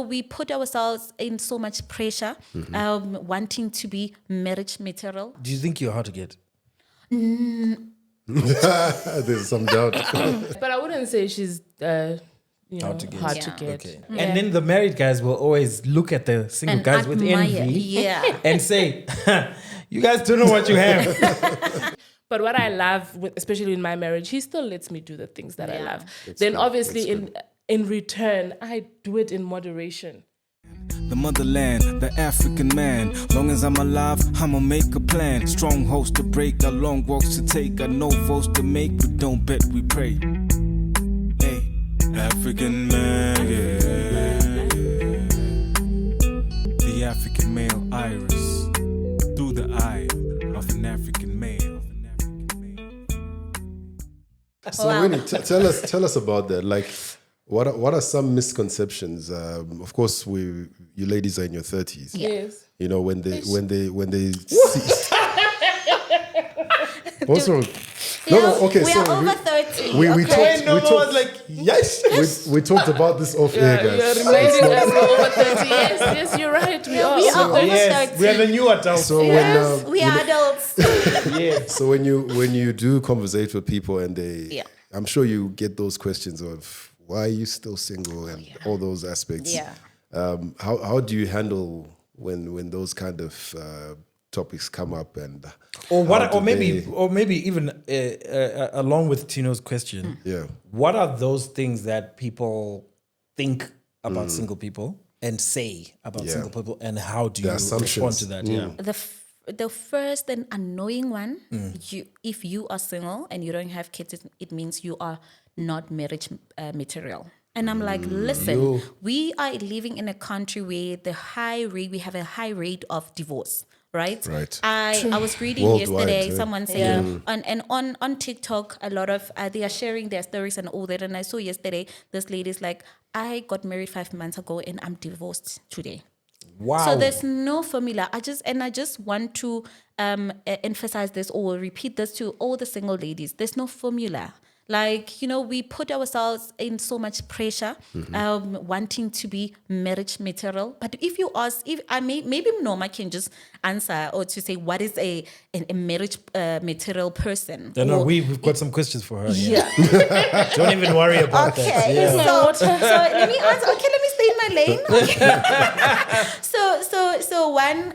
We put ourselves in so much pressure, wanting to be marriage material. Do you think you're hard to get? There's some doubt. But I wouldn't say she's Hard to get. hard to get. Okay. And then the married guys will always look at the single And guys with admire, envy yeah. and say, you guys don't know what you have. But what I love, especially in my marriage, he still lets me do the things that I love. Then good. obviously That's in return, I do it in moderation. The motherland, the African man. Long as I'm alive, I'ma make a plan. Strong hosts to break, got long walks to take, got no votes to make, but don't bet, we pray. Hey, African man, yeah. The African male iris through the eye of an African male. So Winnie, tell us about that. Like, what are some misconceptions? Of course, you ladies are in your 30s. Yes. You know, when they see. What's wrong? We okay, are so over 30. we okay? talked like, yes. we talked about this off air, You're guys. reminding us we're over 30. Yes, you're right. We are. We are over Yes, 30. we are the new adults. So Yes, we are adults. so when you do conversate with people and they, I'm sure you get those questions of why are you still single and all those aspects. Yeah. How do you handle when those kind of topics come up and maybe even along with Tino's question, what are those things that people think about single people and say about single people, and how do you respond to that? The first and annoying one, if you are single and you don't have kids, it means you are not marriage material. And I'm like, listen, we are living in a country where we have a high rate of divorce. Right. I was reading yesterday someone saying on TikTok a lot of they are sharing their stories and all that, and I saw yesterday this lady's like, I got married 5 months ago and I'm divorced today. Wow. So there's no formula. I just want to emphasize this or repeat this to all the single ladies. There's no formula. Like, we put ourselves in so much pressure, wanting to be marriage material. But if you ask, maybe Norma can just answer or to say, what is a marriage material person? No, we've got some questions for her. Yeah. Don't even worry about that. Yeah. So let me answer. Okay, let me stay in my lane. Okay. So one,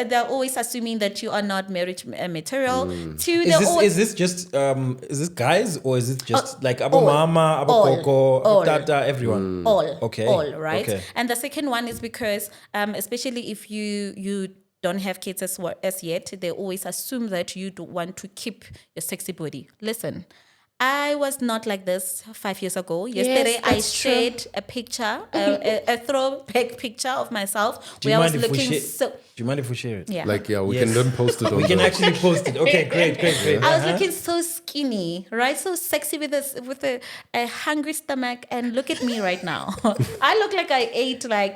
they're always assuming that you are not marriage material. Two, is this guys, or is it just like Abu Mama, Abu Koko, Tata, everyone? All. Okay. All, right? Okay. And the second one is because, especially if you don't have kids as yet, they always assume that you do want to keep your sexy body. Listen, I was not like this 5 years ago. Yesterday, I shared a picture, a throwback picture of myself where I was looking so... Do you mind if we share it? Yeah. we can then post it on We can actually post it. Okay, great. I was looking so skinny, right? So sexy with a hungry stomach, and look at me right now. I look like I ate I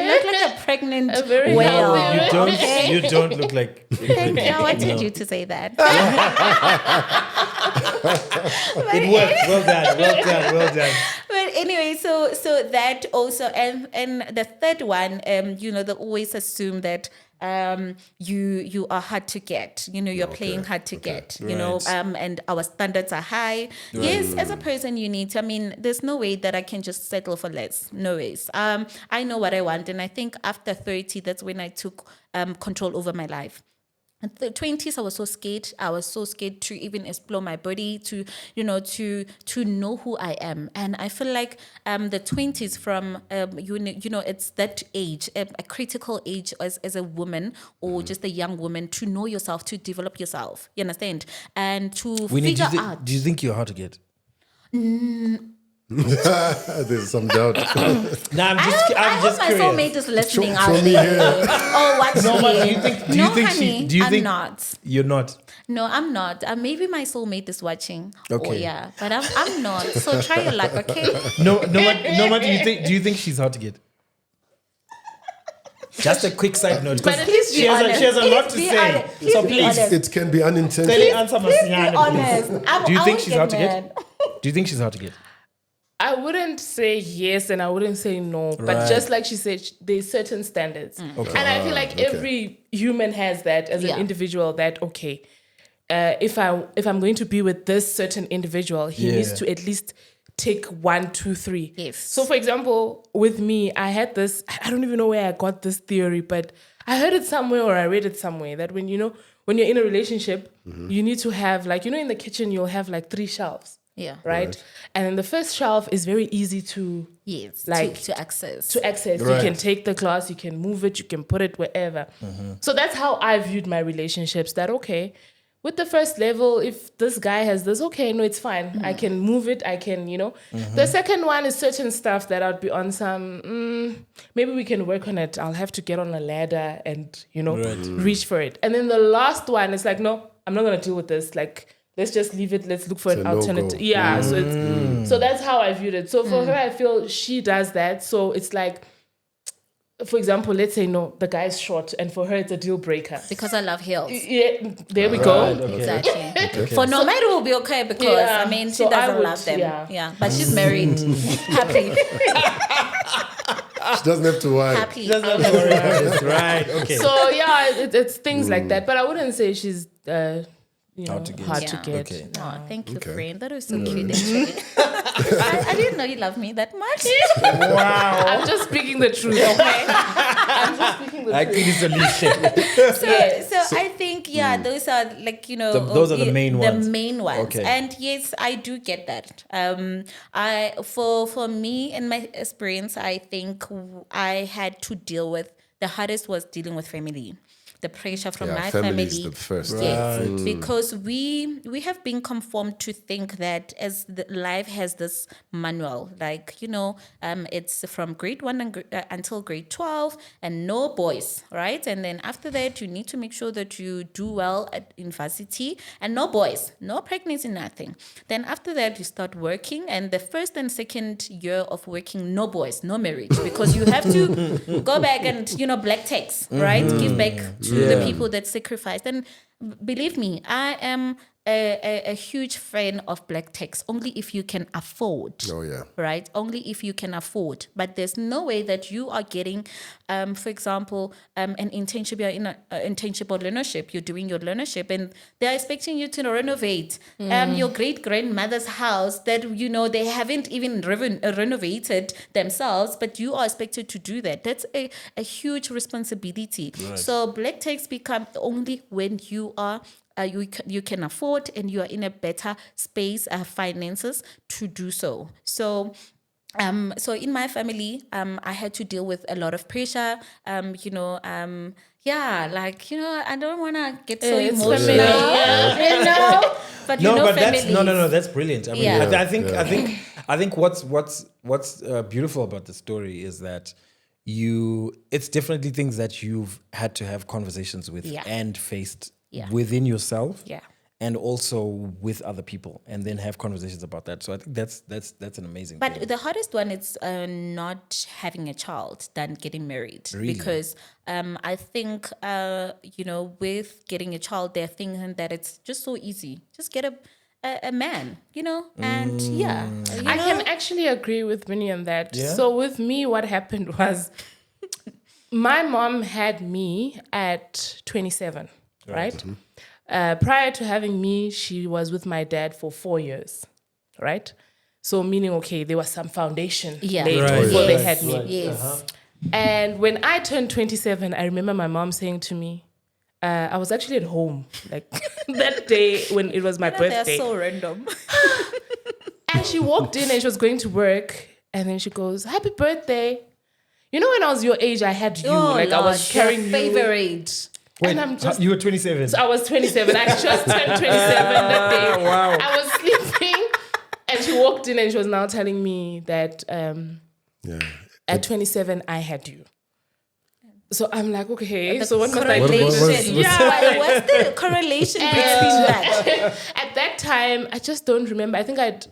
look like a pregnant whale. You don't look like... Thank you. I wanted you to say that. It worked. Well done. But anyway, so that also, and the third one, they always assume that you are hard to get. You're playing hard to get. And our standards are high. Yes, as a person, you need to. There's no way that I can just settle for less. No ways. I know what I want, and I think after 30, that's when I took control over my life. In the 20s, I was so scared. I was so scared to even explore my body, to know who I am. And I feel like the 20s, from it's that age, a critical age as a woman or just a young woman, to know yourself, to develop yourself. You understand? And to figure out. Do you think you're hard to get? There's some doubt. I'm just my curious. soulmate is listening out show me there. here. Oh, what's Do you I'm think not. You're not? No, I'm not. Maybe my soulmate is watching. Okay. Oh, yeah. But I'm not. So try your luck, okay? No, do you think she's hard to get? Just a quick side note. But please be honest. She has a lot to say. So please. It can be unintentional. Tell answer Please be Masinyane, honest. Do you I think won't she's hard to mad. get? Do you think she's hard to get? I wouldn't say yes and I wouldn't say no, but just like she said, there's certain standards. Okay. And I feel like every human has that as an individual that, okay, if I'm going to be with this certain individual, he needs to at least tick 1, 2, 3. Yes. So for example, with me, I had this, I don't even know where I got this theory, but I heard it somewhere or I read it somewhere that when you're in a relationship, you need to have like, in the kitchen, you'll have like 3 shelves. Yeah. Right? And then the first shelf is very easy to to access. To access. Right. You can take the glass, you can move it, you can put it wherever. So that's how I viewed my relationships. That okay, with the first level, if this guy has this, okay, no, it's fine. I can move it, I can, The second one is certain stuff that I'd be on some, maybe we can work on it. I'll have to get on a ladder and, reach for it. And then the last one is like, no, I'm not going to deal with this. Like, let's just leave it. Let's look for an alternative. No-go. Yeah. So that's how I viewed it. So for her, I feel she does that. So it's like, for example, let's say no, the guy's short, and for her it's a deal breaker. Because I love heels. Yeah, there we go. Okay. Exactly. For no matter will be okay because she So I doesn't would, love them. yeah. But she's married. Happy. She doesn't have to worry. Happy. That's right. Okay. So it's things like that. But I wouldn't say she's hard to get. Okay. Oh, thank you, friend. That was so cute, actually. I didn't know you loved me that much. Wow. I'm just speaking the truth, okay? I'm just speaking the I truth. think it's a leash. So I think, those are like, those are the main ones. The main ones. Okay. And yes, I do get that. For me, in my experience, I think I had to deal with, the hardest was dealing with family. The pressure from my family. Is the first. Yes, because we have been conformed to think that as life has this manual, like, it's from grade 1 until grade 12 and no boys, right? And then after that, you need to make sure that you do well at university and no boys, no pregnancy, nothing. Then after that, you start working, and the first and second year of working, no boys, no marriage, because you have to go back and, black tax, right? Give back to the people that sacrificed. And believe me, I am a huge fan of black tax, only if you can afford. Oh, yeah. Right? Only if you can afford. But there's no way that you are getting, for example, an internship, you're in an internship or learnership, you're doing your learnership, and they're expecting you to renovate your great-grandmother's house that, they haven't even renovated themselves, but you are expected to do that. That's a huge responsibility. Right. So black tax become only when you are you can afford and you are in a better space, finances to do so. So in my family, I had to deal with a lot of pressure. I don't want to get so emotional, but that's brilliant. I mean, I think what's beautiful about the story is that it's definitely things that you've had to have conversations with and faced within yourself, and also with other people, and then have conversations about that. So I think that's an amazing thing. But the hardest one is not having a child than getting married. Really? Because I think with getting a child, they're thinking that it's just so easy. Just get a man, and I can actually agree with Winnie on that. Yeah? So with me, what happened was my mom had me at 27. Right? Prior to having me, she was with my dad for 4 years, right? So meaning, okay, there was some foundation laid before they had me. Right. Yes. And when I turned 27, I remember my mom saying to me, I was actually at home, like that day when it was my birthday. They're so random. And she walked in and she was going to work, and then she goes, "Happy birthday." When I was your age, I had you. I was carrying you. Favorite. Wait, and you were 27. So I was 27. I just turned 27 that day. Wow. I was sleeping, and she walked in and she was now telling me that at 27 I had you. So I'm like, okay. So what must I do? What's the correlation between that? At that time, I just don't remember. I think I'd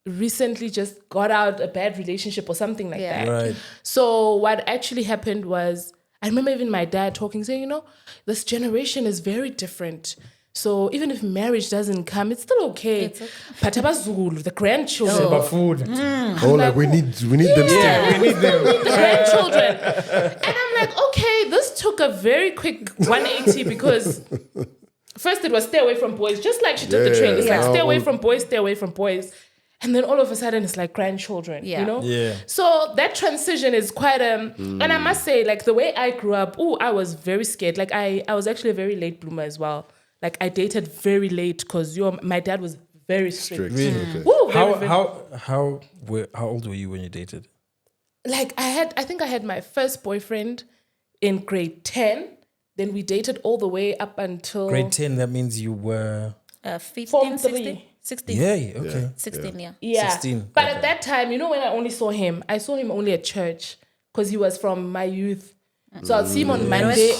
recently just got out a bad relationship or something like that. Right. So what actually happened was, I remember even my dad talking, saying, this generation is very different. So even if marriage doesn't come, it's still okay. It's okay. But abazukulu, the grandchildren. About food. Oh, like we need them still. Yeah, we need them. the grandchildren. And I'm like, okay, this took a very quick 180 because first it was stay away from boys, just like she took the train. It's like stay away from boys, stay away from boys. And then all of a sudden it's like grandchildren, you know? Yeah. So that transition is quite, and I must say, like the way I grew up, I was very scared. Like I was actually a very late bloomer as well. Like I dated very late because my dad was very strict. Really? Okay. Ooh, How old were you when you dated? Like I think I had my first boyfriend in grade 10. Then we dated all the way up until Grade 10, that means you were... 15, Form 16? three. 16. Yeah, okay. 16, yeah. Yeah. 16. But at that time, when I only saw him, I saw him only at church because he was from my youth. So I'll see him on Monday, it's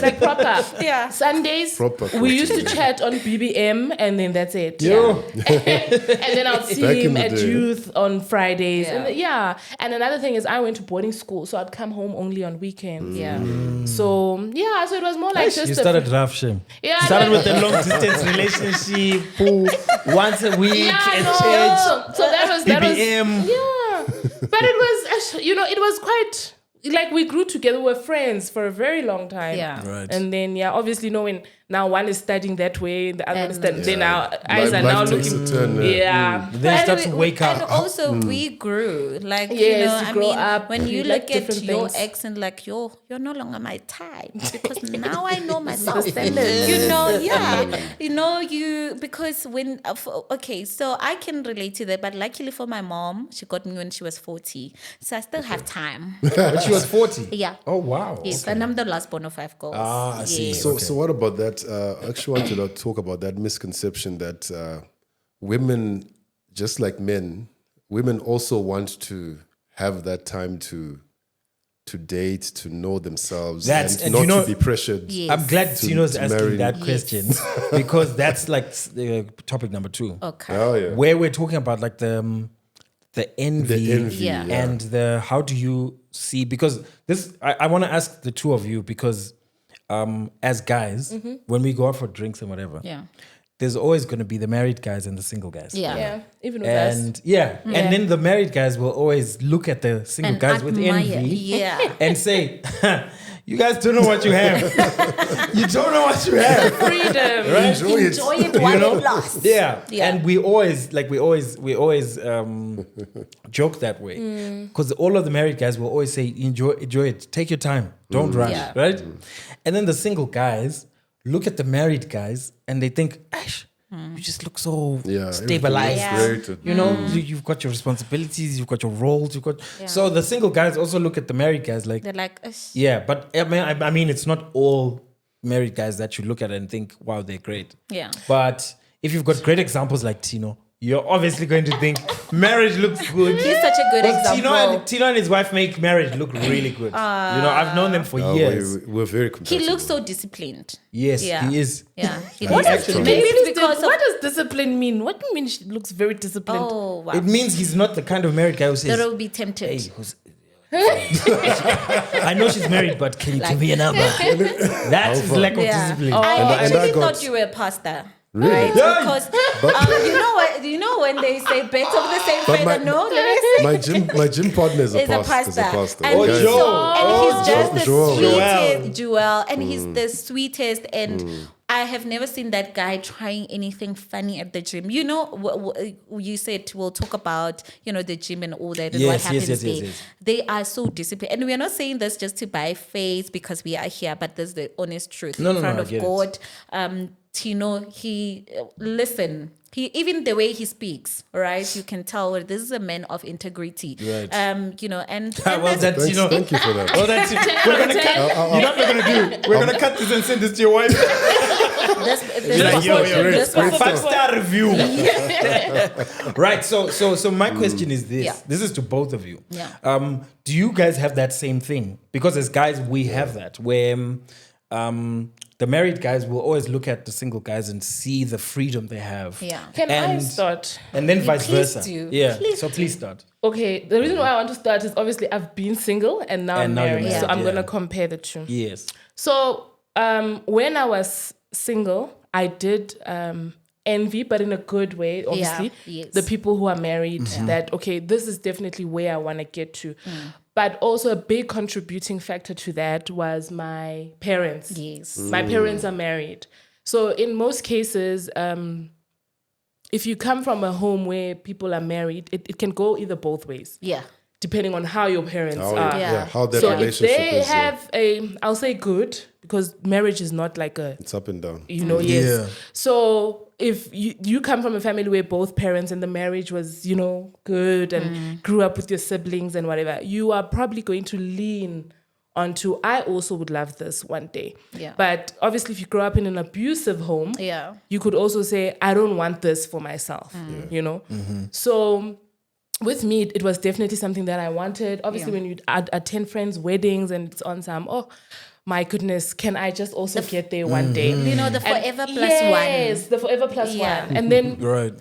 like proper. Yeah. Sundays, Proper we used to coaching. chat on BBM and then that's it. Yo. And then I'll see Back in him the at day. youth on Fridays. Yeah. And another thing is I went to boarding school, so I'd come home only on weekends. Yeah. So it was more like just You started rough, Shem. Yeah, You started no, with a long distance relationship, once a week at church, So that was BBM. but it was it was quite like we grew together. We were friends for a very long time. Yeah. Right. And then obviously knowing now one is studying that way, the other one is studying. Then our Life- eyes are now life takes looking. a turn, Yeah. Then you start to wake And up. also we grew. Like, Yes, you grow I mean, up, when you you look like at different your things. ex and like, you're no longer my type because now I know myself. Because when, okay, so I can relate to that, but luckily for my mom, she got me when she was 40. So I still have time. But she was 40. Yeah. Oh, wow. Yes, and I'm the last born of 5 girls. Ah, I see. Yes. So what about that? I actually wanted to talk about that misconception that women, just like men, women also want to have that time to date, to know themselves, and not to be pressured. Yes. I'm glad Tino's to asking marry. that question because that's like topic number 2. Okay. Oh yeah. Where we're talking about like the envy, The envy, Yeah. and the how do you see, because this I want to ask the two of you because as guys when we go out for drinks and whatever, Yeah. there's always going to be the married guys and the single guys. Yeah. Even with us. And and then the married guys will always look at the single And guys with admire. envy Yeah. and say, you guys don't know what you have. You don't know what you have. Freedom. Enjoy it. Enjoy it while it lasts. Yeah. Yeah. And we always joke that way. Because all of the married guys will always say, enjoy it. Take your time. Don't rush. Yeah. Right? And then the single guys look at the married guys and they think, Ash, you just look so stabilized. Everything is great. You know, you've got your responsibilities, you've got your roles, So the single guys also look at the married guys like, They're like, "Ush." yeah, but I mean, it's not all married guys that you look at and think, wow, they're great. Yeah. But if you've got great examples like Tino, you're obviously going to think marriage looks good. He's such a good example. Tino and his wife make marriage look really good. I've known them for years. We're very compatible. He looks so disciplined. Yes, Yeah. he is. Yeah. He What looks does, disciplined. maybe Maybe it's because because of, what does discipline mean? What do you mean she looks very disciplined? oh, wow. It means he's not the kind of married guy who That says, will be tempted. hey, I know she's married, but can you give me a number? That's his lack of discipline. I And actually I got- thought you were a pastor. Really? Right? Yeah. Because you know when they say birds of the same But feather, no? Let me say. my gym partner is a Is a pastor. pastor. Guys. And, he's, Joel. and he's just the Joel. sweetest, Joel. And he's the sweetest. And I have never seen that guy trying anything funny at the gym. You know, you said we'll talk about, the gym and all that and what happens there. Yes. They are so disciplined. And we're not saying this just to buy face because we are here, but this is the honest truth in front I of get God. Tino, even the way he speaks, right? You can tell this is a man of integrity. Right. And Well, that's, that's, Thank you for that. Well, that's it. We're gonna cut. You know what we're gonna do? We're gonna cut this and send this to your wife. this 5-star review. Right. So my question is this. Yeah. This is to both of you. Yeah. Do you guys have that same thing? Because as guys, we have that where the married guys will always look at the single guys and see the freedom they have. Yeah. Can I start? And then vice please versa. do. Yeah. Please So please start. Okay, the reason why I want to start is obviously I've been single and now I'm And now you're married. So married, I'm yeah. going to compare the two. Yes. So when I was single, I did envy, but in a good way, obviously, the people who are married, that, okay, this is definitely where I want to get to. But also a big contributing factor to that was my parents. Yes. My parents are married. So in most cases, if you come from a home where people are married, it can go either both ways. Yeah. Depending on how your parents are. How that So if relationship they is. have I'll say good, because marriage is not like It's up and down. yes. Yeah. So if you come from a family where both parents and the marriage was, good and grew up with your siblings and whatever, you are probably going to lean onto, I also would love this one day. Yeah. But obviously if you grow up in an abusive home, you could also say, I don't want this for myself, So with me, it was definitely something that I wanted. Obviously, when you attend friends' weddings and it's on some, oh my goodness, can I just also get there one day? The forever plus one. Yes, the forever plus one. And then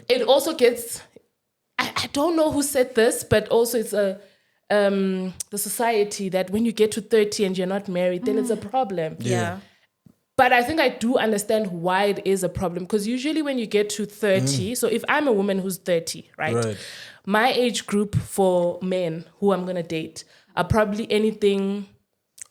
it also gets, I don't know who said this, but also it's the society that when you get to 30 and you're not married, then it's a problem. Yeah. But I think I do understand why it is a problem, because usually when you get to 30, so if I'm a woman who's 30, right? My age group for men who I'm going to date are probably anything.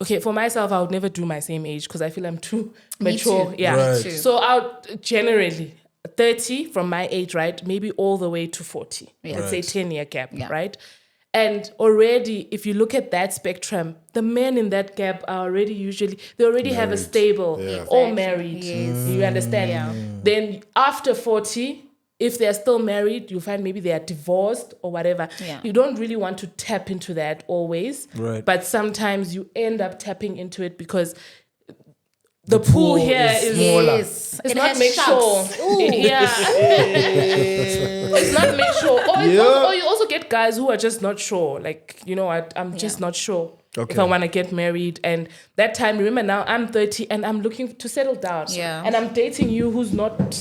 Okay, for myself, I would never do my same age because I feel I'm too mature. too. Yeah. Me too. So I'll generally 30 from my age, right? Maybe all the way to 40. Let's say 10-year gap, right? And already, if you look at that spectrum, the men in that gap are already they already have a stable, or married. Yes. You understand? Yeah. Then after 40, if they're still married, you find maybe they are divorced or whatever. Yeah. You don't really want to tap into that always. Right. But sometimes you end up tapping into it because the pool here is smaller. Yes. it's It not has make sure. sharks. Ooh. Yeah. It's not make sure. Or you also get guys who are just not sure. Like, you know what, I'm just not sure if I want to get married. And that time, remember now, I'm 30 and I'm looking to settle down. Yeah. And I'm dating you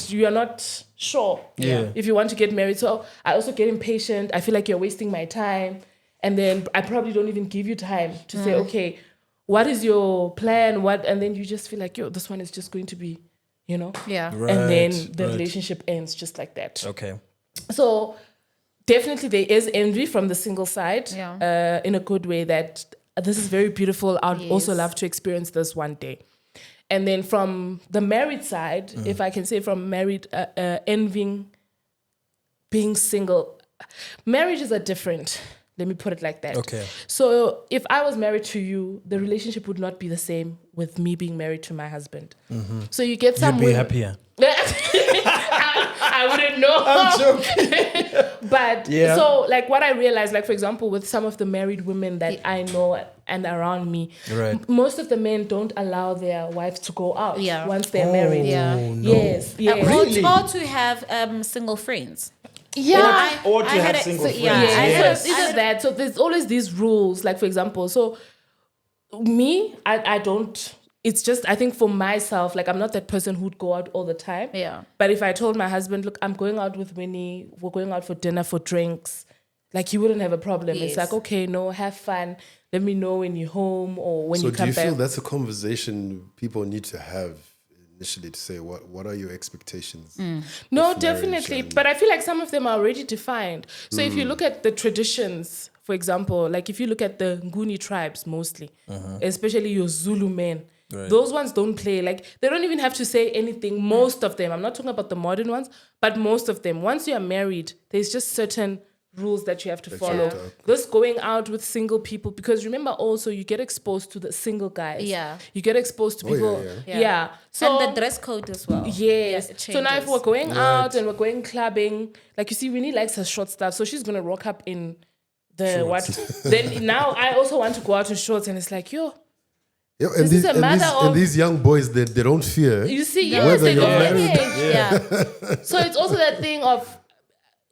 you are not sure if you want to get married. So I also get impatient. I feel like you're wasting my time. And then I probably don't even give you time to say, okay, what is your plan? And then you just feel like, this one is just going to be, Yeah. Right, and then the relationship ends just like that. Okay. So definitely there is envy from the single side, in a good way, that this is very beautiful. I'd also love to experience this one day. And then from the married side, if I can say from married, envying being single, marriages are different. Let me put it like that. Okay. So if I was married to you, the relationship would not be the same with me being married to my husband. So you get some You'd be happier. I wouldn't know. I'm joking. But so like what I realized, like for example, with some of the married women that I know and around me, most of the men don't allow their wives to go out once they're married. Yeah. No. Yes. Really? Or to have single friends. Yeah. Or to have single friends. Yes. Either that. So there's always these rules. Like for example, so me, I don't. It's just, I think for myself, like I'm not that person who'd go out all the time. Yeah. But if I told my husband, look, I'm going out with Winnie, we're going out for dinner, for drinks, like he wouldn't have a problem. Yes. It's like, okay, no, have fun. Let me know when you're home or when you come back. So do you feel that's a conversation people need to have initially to say, what are your expectations? No, definitely. But I feel like some of them are already defined. So if you look at the traditions, for example, like if you look at the Nguni tribes mostly, especially your Zulu men, those ones don't play. Like they don't even have to say anything. Most of them, I'm not talking about the modern ones, but most of them, once you are married, there's just certain rules that you have to follow. This going out with single people, because remember also you get exposed to the single guys. Yeah. You get exposed to people. Yeah. So, and the dress code as well. Yes. It So now if changes. we're going out and we're going clubbing, like you see, Winnie likes her short stuff, so she's gonna rock up in the Shorts. Then now I also want to go out in shorts, and it's like, Yeah, This is a matter of- and these young boys, they don't fear. you see, Whether they you're go married. Yeah. So it's also that thing of,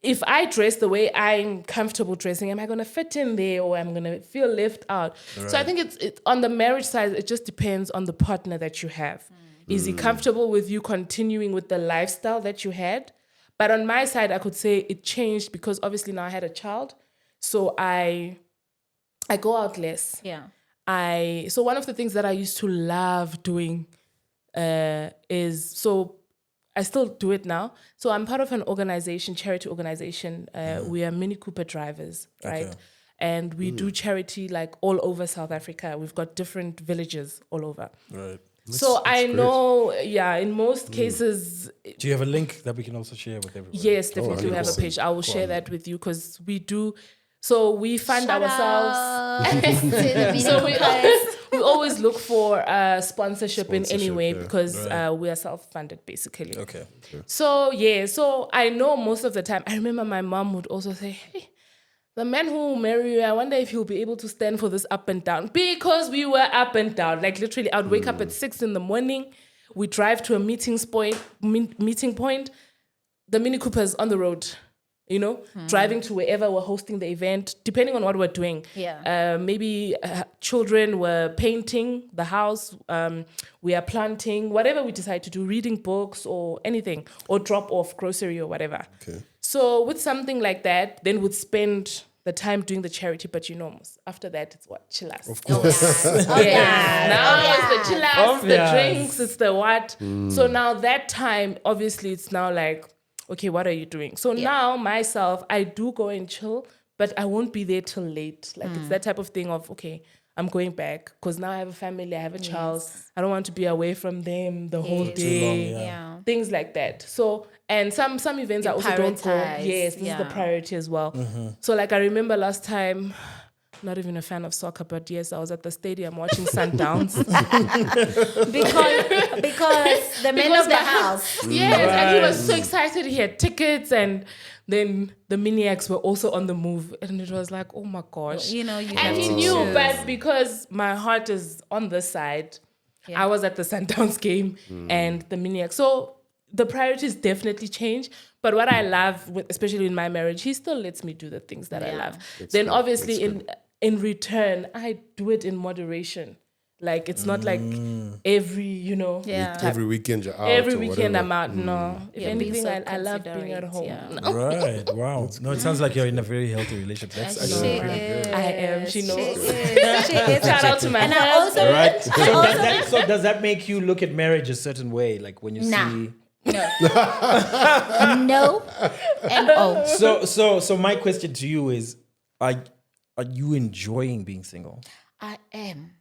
if I dress the way I'm comfortable dressing, am I going to fit in there or am I going to feel left out? So I think it's on the marriage side, it just depends on the partner that you have. Is he comfortable with you continuing with the lifestyle that you had? But on my side, I could say it changed because obviously now I had a child. So I go out less. Yeah. So one of the things that I used to love doing is so. I still do it now. So I'm part of an organization, charity organization. We are Mini Cooper drivers, right? Okay. And we do charity like all over South Africa. We've got different villages all over. Right. So I know, in most cases, Do you have a link that we can also share with everyone? yes, definitely we have a page. I will share that with you because we do. So we fund ourselves. So we always look for sponsorship in any way because we are self-funded basically. Okay. So I know most of the time. I remember my mom would also say, "Hey, the man who will marry you, I wonder if he'll be able to stand for this up and down." Because we were up and down. Like literally, I would wake up at 6 a.m. We drive to a meeting point. The Mini Cooper's on the road. Driving to wherever we're hosting the event, depending on what we're doing. Yeah. Maybe children were painting the house. We are planting, whatever we decide to do, reading books or anything, or drop off grocery or whatever. Okay. So with something like that, then we'd spend the time doing the charity, but after that, it's what? Chillas. Of course. Now it's the chillas, the Obvious. drinks, it's the what. So now that time, obviously, it's now like, okay, what are you doing? So now myself, I do go and chill, but I won't be there till late. Like it's that type of thing of, okay, I'm going back because now I have a family, I have a child. I don't want to be away from them the whole day. Yeah. Things like that. So, and some events I also don't go. prioritize, Yes, this is the priority as well. So like I remember last time, not even a fan of soccer, but yes, I was at the stadium watching Sundowns. because the man of the house. Yes, and he was so excited. He had tickets, and then the Maniacs were also on the move, and it was like, oh my gosh, You and have he to knew, choose. but because my heart is on this side, I was at the Sundowns game and the Maniacs. So the priorities definitely change. But what I love, especially in my marriage, he still lets me do the things that I love. Then obviously in return, I do it in moderation. Like it's not like every, Every weekend you're out. every or weekend whatever. I'm out. No. If Yeah, anything, being so I love being at home. considerate, No. Right. Wow. No, it sounds like you're in a very healthy relationship. That's She actually pretty good. is. I am. She knows. She is. Shout out to my And I also Right. So does that make you look at marriage a certain way? Like when you Nah. see. no and oh. So my question to you is, are you enjoying being single? I am.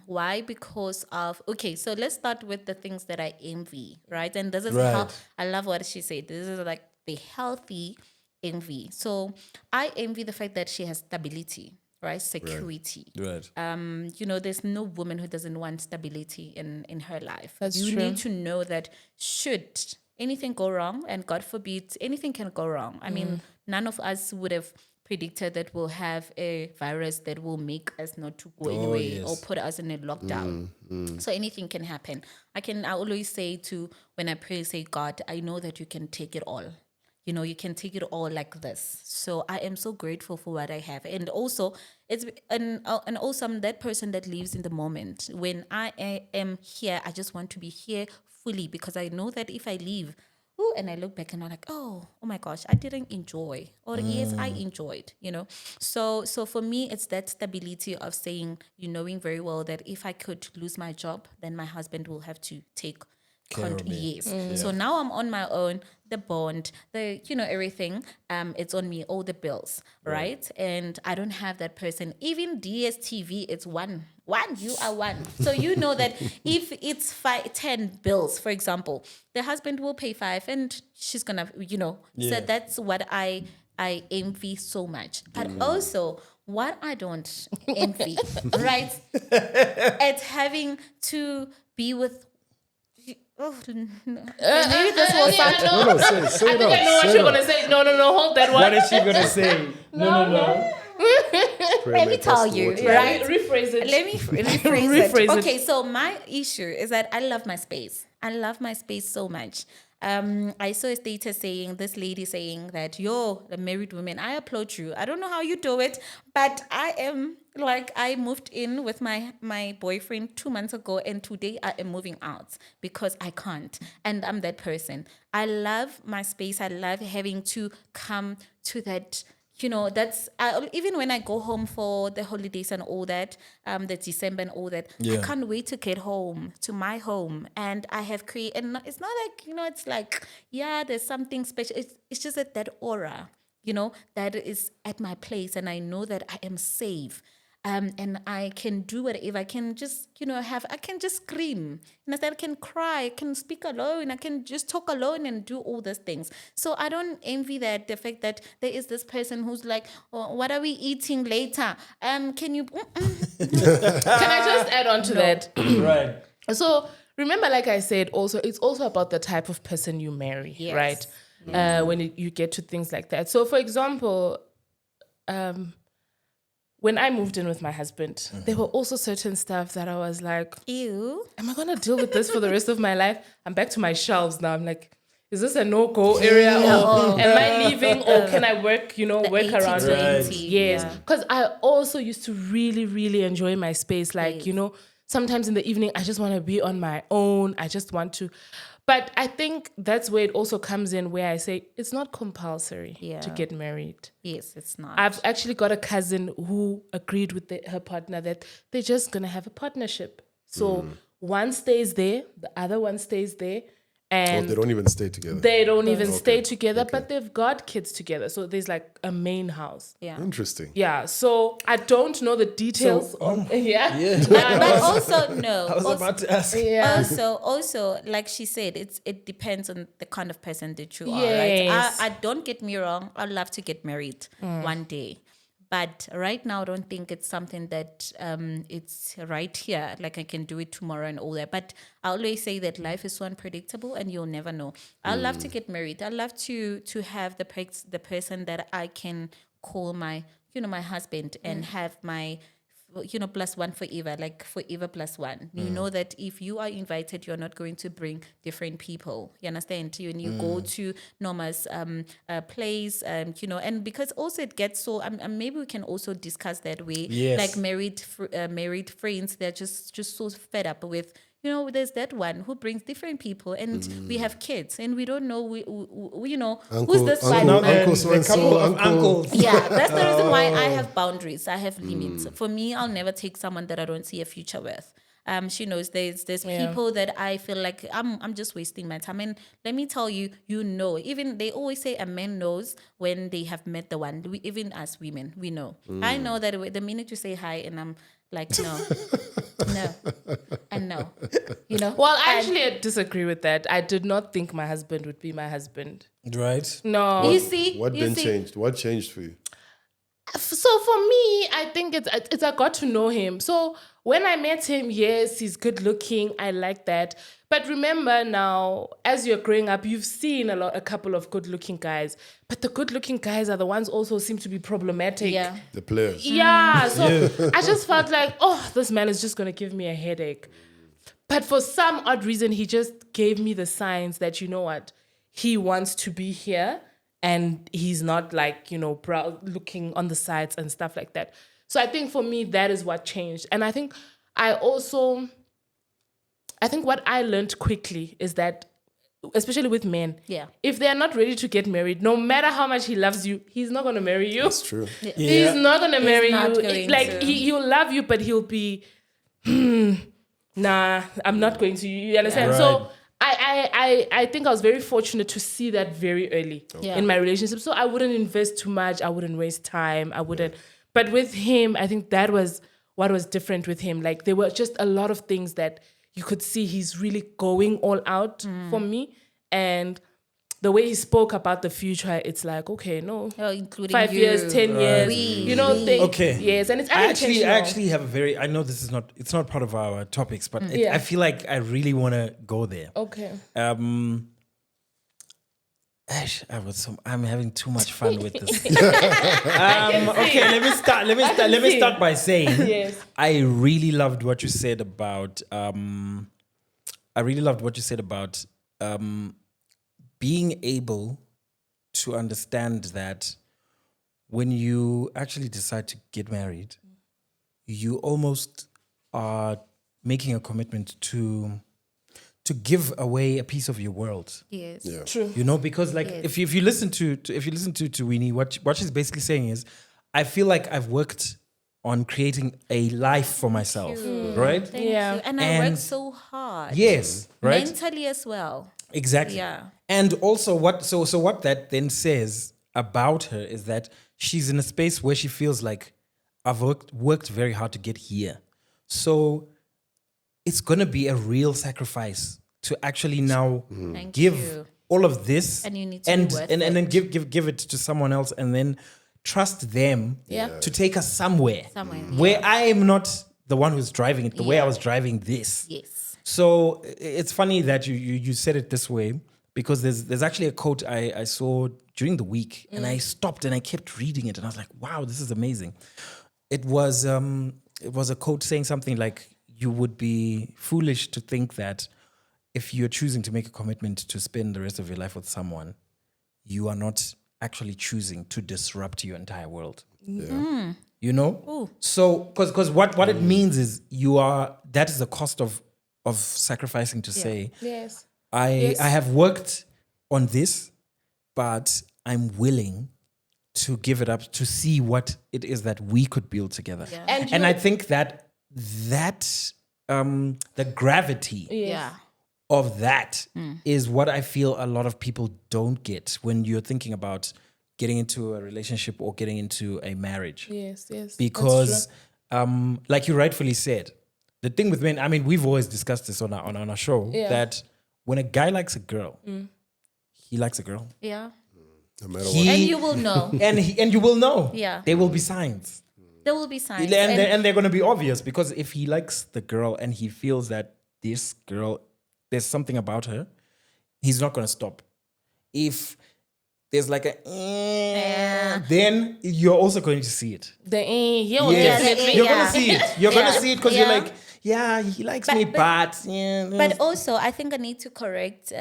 Why? Because of, okay, so let's start with the things that I envy, right? And this is how, I love what she said. This is like the healthy envy. So I envy the fact that she has stability, right? Security. Right. There's no woman who doesn't want stability in her life. That's you true. need to know that should anything go wrong, and God forbid, anything can go wrong. I mean, none of us would have predicted that we'll have a virus that will make us not to go anywhere or put us in a lockdown. So anything can happen. I always say when I pray, say, God, I know that you can take it all. You can take it all like this. So I am so grateful for what I have. And also, and also I'm that person that lives in the moment. When I am here, I just want to be here fully, because I know that if I leave, and I look back and I'm like, oh my gosh, I didn't enjoy. Or yes, I enjoyed, So for me, it's that stability of saying, knowing very well that if I could lose my job, then my husband will have to take yes. So now I'm on my own, the bond, everything, it's on me, all the bills, right? And I don't have that person. Even DSTV, it's one, you are one. So you know that if it's 10 bills, for example, the husband will pay 5 and she's gonna, so that's what I envy so much. But also what I don't envy, right? It's having to be with maybe this was Say it out. I know what you're gonna say. No, hold that one. What is she gonna say? No. Let me tell you, right? Rephrase it. Let me rephrase it. Okay, so my issue is that I love my space. I love my space so much. I saw a status saying, this lady saying that, you're a married woman. I applaud you. I don't know how you do it, but I am like, I moved in with my boyfriend 2 months ago, and today I am moving out because I can't. And I'm that person. I love my space. I love having to come to that, that's even when I go home for the holidays and all that, the December and all that, I can't wait to get home to my home. And I have created, and it's not like, it's like, there's something special. It's just that aura, that is at my place, and I know that I am safe. And I can do whatever. I can just, I can just scream. And I can cry. I can speak alone. I can just talk alone and do all those things. So I don't envy the fact that there is this person who's like, oh, what are we eating later? Can you? Can I just add on to that? Right. So remember, like I said, also it's also about the type of person you marry, right? When you get to things like that. So, for example, when I moved in with my husband, there were also certain stuff that I was like, Ew. am I going to deal with this for the rest of my life? I'm back to my shelves now. I'm like, is this a no-go area or am I leaving or can I work, work around it? Right. Yes. Because I also used to really, really enjoy my space. Like, sometimes in the evening, I just want to be on my own. I just want to. But I think that's where it also comes in where I say it's not compulsory to get married. Yes, it's not. I've actually got a cousin who agreed with her partner that they're just going to have a partnership. So one stays there, the other one stays there. And they don't even stay together. They don't even stay together, but they've got kids together. So there's like a main house. Yeah. Interesting. Yeah. So I don't know the details. But also, no. I was about to ask. Yeah. Also, like she said, it depends on the kind of person that you are, Yes. right? I don't get me wrong. I'd love to get married one day. But right now, I don't think it's something that it's right here. Like I can do it tomorrow and all that. But I always say that life is so unpredictable and you'll never know. I love to get married. I love to have the person that I can call my husband and have my plus one forever, like forever plus one. You know that if you are invited, you're not going to bring different people. You understand? When you go to Norma's place, and because also it gets so. Maybe we can also discuss that way. Yes. Like married friends, they're just so fed up with. There's that one who brings different people, and we have kids, and we don't know, who's this one? A couple of uncles. Yeah, that's the reason why I have boundaries. I have limits. For me, I'll never take someone that I don't see a future with. She knows there's people that I feel like I'm just wasting my time. And let me tell you, even they always say a man knows when they have met the one. Even as women, we know. I know that the minute you say hi, and I'm like, no, and no, Well, actually, I disagree with that. I did not think my husband would be my husband. Right. No. You see, What changed? What changed for you? So for me, I think it's I got to know him. So when I met him, yes, he's good looking. I like that. But remember now, as you're growing up, you've seen a couple of good looking guys. But the good looking guys are the ones also seem to be problematic. yeah. The players. Yeah. So I just felt like, this man is just going to give me a headache. But for some odd reason, he just gave me the signs that, you know what, he wants to be here. And he's not like, looking on the sides and stuff like that. So I think for me, that is what changed. And I think what I learned quickly is that, especially with men, if they're not ready to get married, no matter how much he loves you, he's not going to marry you. That's true. Yeah. He's not going to marry not you. going Like, to. he'll love you, but he'll be, nah, I'm not going to. You understand? Right. So I think I was very fortunate to see that very early in my relationship. So I wouldn't invest too much. I wouldn't waste time. I wouldn't. But with him, I think that was what was different with him. Like there were just a lot of things that you could see he's really going all out for me. And the way he spoke about the future, it's like, okay, no. Including 5 years, 10 years, things. Okay. Yes, and it's I unintentional. actually have I know this is it's not part of our topics, but I feel like I really want to go there. Okay. I'm having too much fun with this. Okay, let me start by saying Yes. I really loved what you said about being able to understand that when you actually decide to get married, you almost are making a commitment to to give away a piece of your world. Yes. Yeah. True. You know, because like Yes. if you listen to Winnie, what she's basically saying is, I feel like I've worked on creating a life for myself, right? Thank Yeah. you. And I And- work so hard. Yes, right. Mentally as well. Exactly. Yeah. And also what what that then says about her is that she's in a space where she feels like I've worked very hard to get here. So it's gonna be a real sacrifice to actually now Thank give you. all of this And you need to be worth and then it. give it to someone else and then trust them Yeah. to take us somewhere. Somewhere, Where I am not the one who's driving it, the way I Yeah. was driving this. Yes. So it's funny that you said it this way because there's actually a quote I saw during the week and I stopped and I kept reading it and I was like, wow, this is amazing. It was a quote saying something like, you would be foolish to think that if you're choosing to make a commitment to spend the rest of your life with someone, you are not actually choosing to disrupt your entire world. Yeah. You know? So, because what it means is that is the cost of sacrificing to say, Yes. I have worked on this, but I'm willing to give it up to see what it is that we could build together. Yeah. And I think that the gravity Yeah. of that is what I feel a lot of people don't get when you're thinking about getting into a relationship or getting into a marriage. Yes, yes. Because like you rightfully said, the thing with men, I mean, we've always discussed this on our show, Yeah. that when a guy likes a girl, he likes a girl. Yeah. No matter what. And you will know. And you will know. Yeah. There will be signs. There will be signs. And they're going to be obvious because if he likes the girl and he feels that this girl, there's something about her, he's not going to stop. If there's like then you're also going to see it. Definitely. You're Yeah. going to see it. You're going to see it because Yeah. you're like, yeah, he likes me, but yeah. But also, I think I need to correct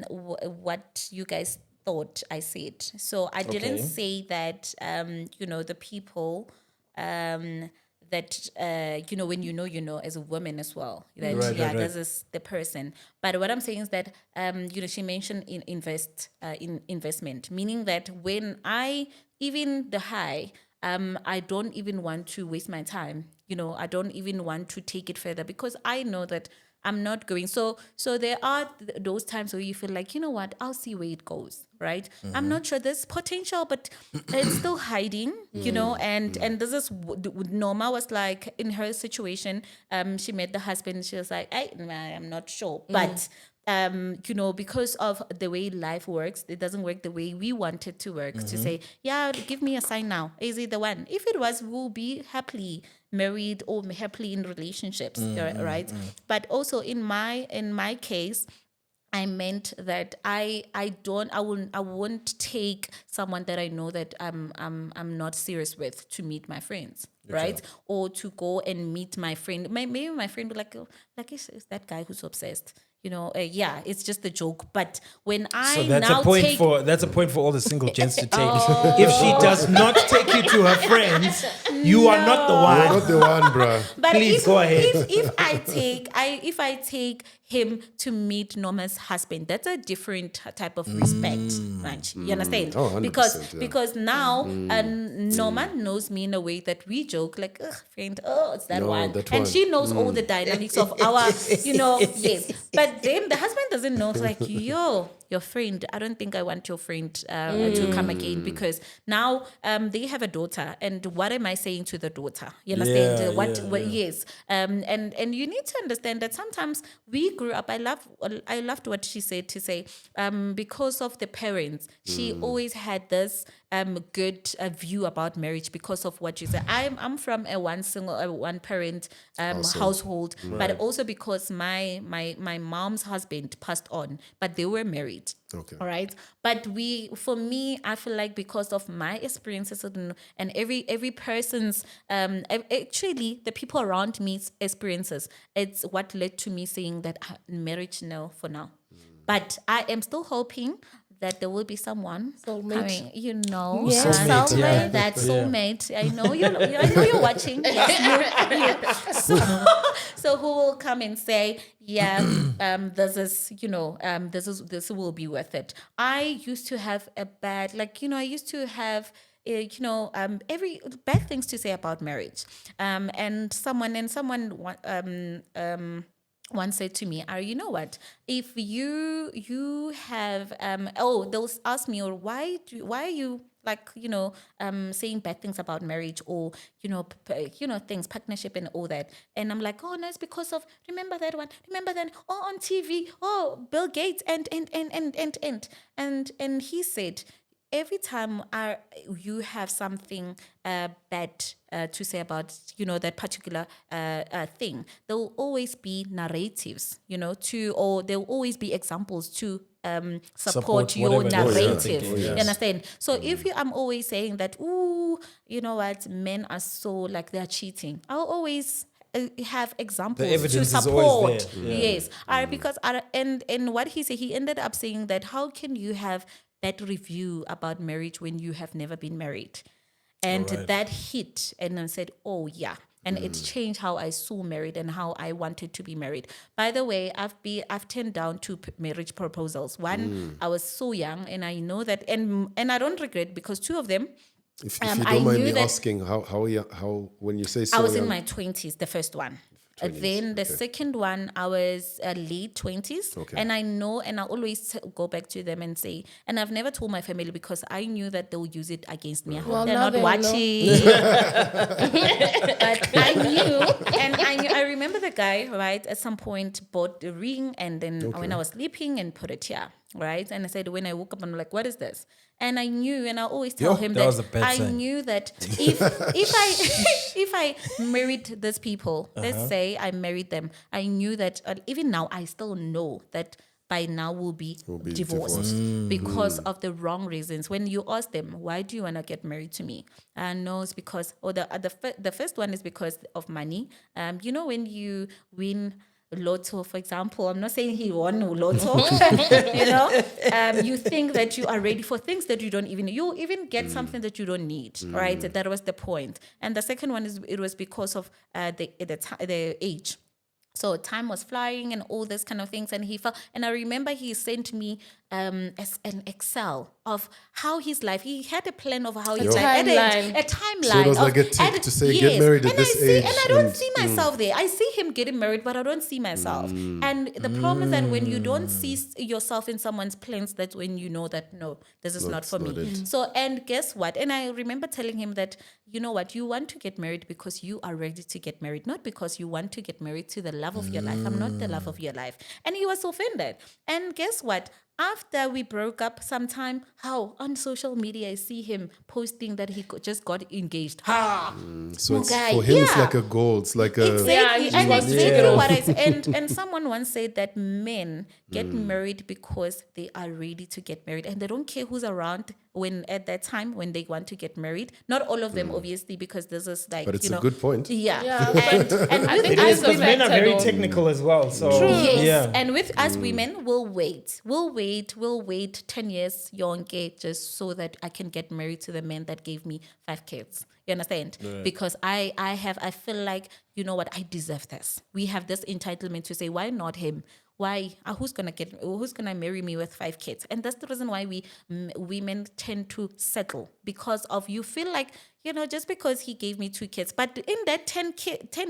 what you guys thought I said. So I didn't Okay. say that, the people that, when you know, as a woman as well, that, Right. this is the person. But what I'm saying is that, she mentioned in investment, meaning that when even the high, I don't even want to waste my time. I don't even want to take it further because I know that I'm not going. So there are those times where you feel like, you know what, I'll see where it goes, right? I'm not sure there's potential, but it's still hiding, and this is Norma was like in her situation. She met the husband. She was like, I'm not sure, but because of the way life works, it doesn't work the way we want it to work. To say, yeah, give me a sign now. Is it the one? If it was, we'll be happily married or happily in relationships, right? But also in my case, I meant that I won't take someone that I know that I'm not serious with to meet my friends, right? Or to go and meet my friend. Maybe my friend would is that guy who's obsessed. It's just a joke. But when So that's a point for all the single gents to take. If she does not take you to her friends, you are not the You're one. not the one, bruh. But Please go ahead. If I take him to meet Norma's husband, that's a different type of respect, right? You understand? Oh, 100%, Because now Norma knows me in a way that we joke like, ugh, friend, it's that No, one, that and one. she knows all the dynamics of our, yes. But then the husband doesn't know. It's like, your friend, I don't think I want your friend to come again because now they have a daughter. And what am I saying to the daughter? You understand? Yes. And you need to understand that sometimes we grew up. I loved what she said to say, because of the parents, she always had this good view about marriage because of what you said. I'm from a one parent household, but also because my mom's husband passed on, but they were married. Okay. All right. But for me, I feel like because of my experiences and every person's, actually the people around me's experiences, it's what led to me saying that marriage, no, for now. But I am still hoping that there will be someone Soulmate. coming, you know, Yeah. Soulmate, yeah. that soulmate. I know you're watching. Yes, you. So who will come and say, yeah, this will be worth it. I used to have a bad, I used to have every bad things to say about marriage. And someone once said to me, you know what? If you have they'll ask me, or why are you saying bad things about marriage, or things, partnership and all that. And I'm like, oh no, it's because of, remember that one, remember that, on TV, Bill Gates and he said, every time you have something bad to say about that particular thing, there will always be narratives, or there will always be examples to support your whatever it is you're narrative. thinking, You understand? So if I'm always saying that, ooh, you know what, men are so they're cheating, I'll always have examples The evidence to is always support. there. Yes, because and what he said, he ended up saying that how can you have bad review about marriage when you have never been married? And that hit, and I said, oh yeah. And it changed how I saw married and how I wanted to be married. By the way, I've turned down 2 marriage proposals. One, I was so young, and I know that, and I don't regret, because 2 of them, If you don't mind me asking, how when you say so I was young, in my 20s, the first one. 20s, Then the second one, I was late 20s. Okay. And I know, and I always go back to them and say, and I've never told my family because I knew that they'll use it against me. Well, They're now not they watching. But I knew, I remember the guy, right, at some point bought the ring, and then when I was sleeping, and put it here, right? And I said, when I woke up, I'm like, what is this? And I knew, and I always tell him that was a that bad I sign. knew that if I married these people, let's say I married them, I knew that even now I still know that by now we'll be divorced because of the wrong reasons. When you ask them, why do you want to get married to me? No, it's because, or the first one is because of money. When you win Lotto, for example, I'm not saying he won Lotto, you think that you are ready for things that you don't you even get something that you don't need, right? That was the point. And the second one is, it was because of the age. So time was flying and all this kind of things, and he felt. And I remember he sent me as an Excel of how his life. He had a plan of how his life. A timeline. So it was like a tick to say, get married at this age. And I don't see myself there. I see him getting married, but I don't see myself. And the problem is that when you don't see yourself in someone's plans, that's when you know that, no, this is not for me. So, and guess what? And I remember telling him that, you know what, you want to get married because you are ready to get married, not because you want to get married to the love of your life. I'm not the love of your life. And he was offended. And guess what? After we broke up sometime, on social media I see him posting that he just got engaged. So it's, for him, it's like a goal. It's like a... Exactly. And exactly what I said. And someone once said that men get married because they are ready to get married. And they don't care who's around at that time when they want to get married. Not all of them, obviously, because this is like, But it's a good point. Yeah. And with It is, because men are very technical as well. So yes. yeah. And with us women, we'll wait 10 years younger just so that I can get married to the man that gave me 5 kids. You understand? Right. Because I feel like, you know what, I deserve this. We have this entitlement to say, why not him? Why? Who's gonna marry me with 5 kids? And that's the reason why we women tend to settle, because of, you feel like, just because he gave me 2 kids, but in that 10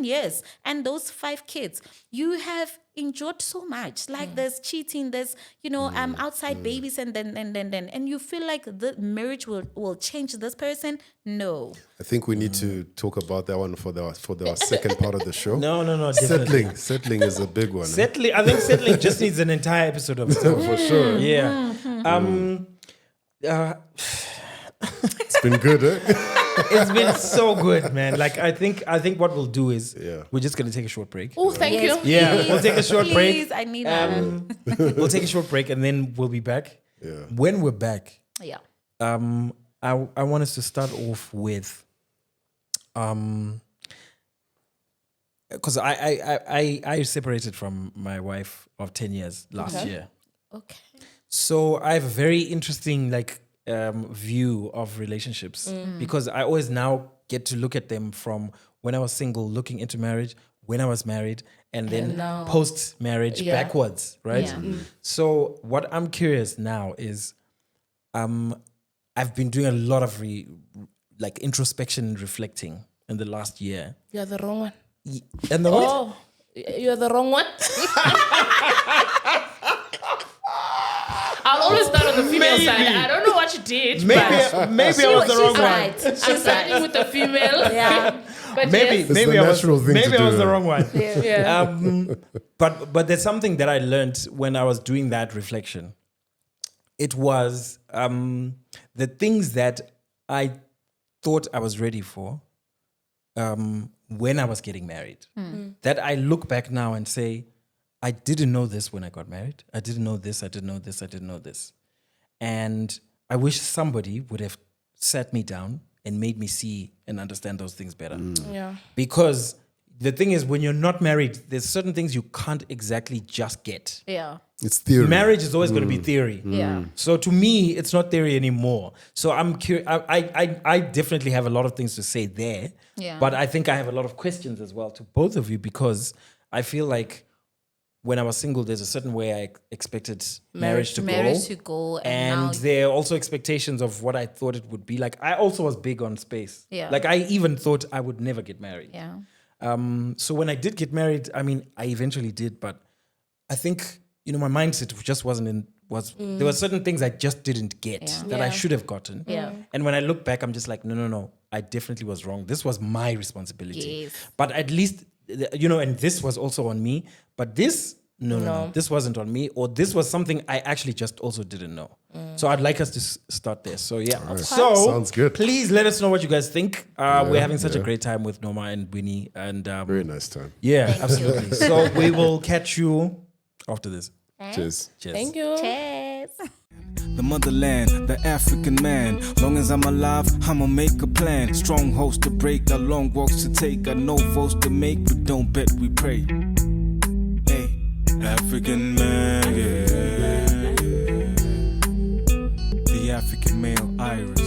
years and those 5 kids, you have enjoyed so much. Like there's cheating, there's outside babies, and then and you feel like the marriage will change this person. No. I think we need to talk about that one for the second part of the show. No. Settling is a big one. I think settling just needs an entire episode of its own. For sure. Yeah. It's been good, eh? It's been so good, man. Like I think what we'll do is we're just gonna take a short break. Oh, thank you. Yeah, we'll take a short break. Please, I need that. We'll take a short break and then we'll be back. Yeah. When we're back, Yeah. I want us to start off with because I separated from my wife of 10 years last year. Okay. So I have a very interesting view of relationships because I always now get to look at them from when I was single, looking into marriage, when I was married, and then post-marriage backwards, right? Yeah. So what I'm curious now is, I've been doing a lot of introspection and reflecting in the last year. You're the wrong one. And the what? Oh, you're the wrong one. I'll always start on the female side. I don't know what you did. Maybe but I was the wrong right. one. I'm starting with the female. Yeah. But Maybe yes. the maybe I was natural thing to maybe I was do. the wrong one. Yeah. But there's something that I learned when I was doing that reflection. It was the things that I thought I was ready for when I was getting married. That I look back now and say, I didn't know this when I got married. I didn't know this. I didn't know this. I didn't know this. And I wish somebody would have sat me down and made me see and understand those things better. Yeah. Because the thing is, when you're not married, there's certain things you can't exactly just get. Yeah. It's theory. Marriage is always going to be theory. Yeah. So to me, it's not theory anymore. So I'm curious. I definitely have a lot of things to say there. Yeah. But I think I have a lot of questions as well to both of you, because I feel like when I was single, there's a certain way I expected marriage to go. And now, there are also expectations of what I thought it would be. Like, I also was big on space. Yeah. Like, I even thought I would never get married. yeah. So when I did get married, I mean, I eventually did, but I think, my mindset just wasn't there were certain things I just didn't get that I Yeah. should have gotten. Yeah. And when I look back, I'm just like, no, I definitely was wrong. This was my responsibility. Yes. But at least, and this was also on me, but this, no, this wasn't on me, or this was something I actually just also didn't know. So I'd like us to start there. So yeah. right. So Sounds good. Please let us know what you guys think. We're having such a great time with Noma and Winnie, and Very nice time. yeah, absolutely. So we will catch you after this. Cheers. Cheers. Thank you. Cheers. The motherland, the African man. Long as I'm alive, I'ma make a plan. Strongholds to break, got long walks to take, got no votes to make, but don't bet, we pray. Hey, African man, yeah. The African male iris.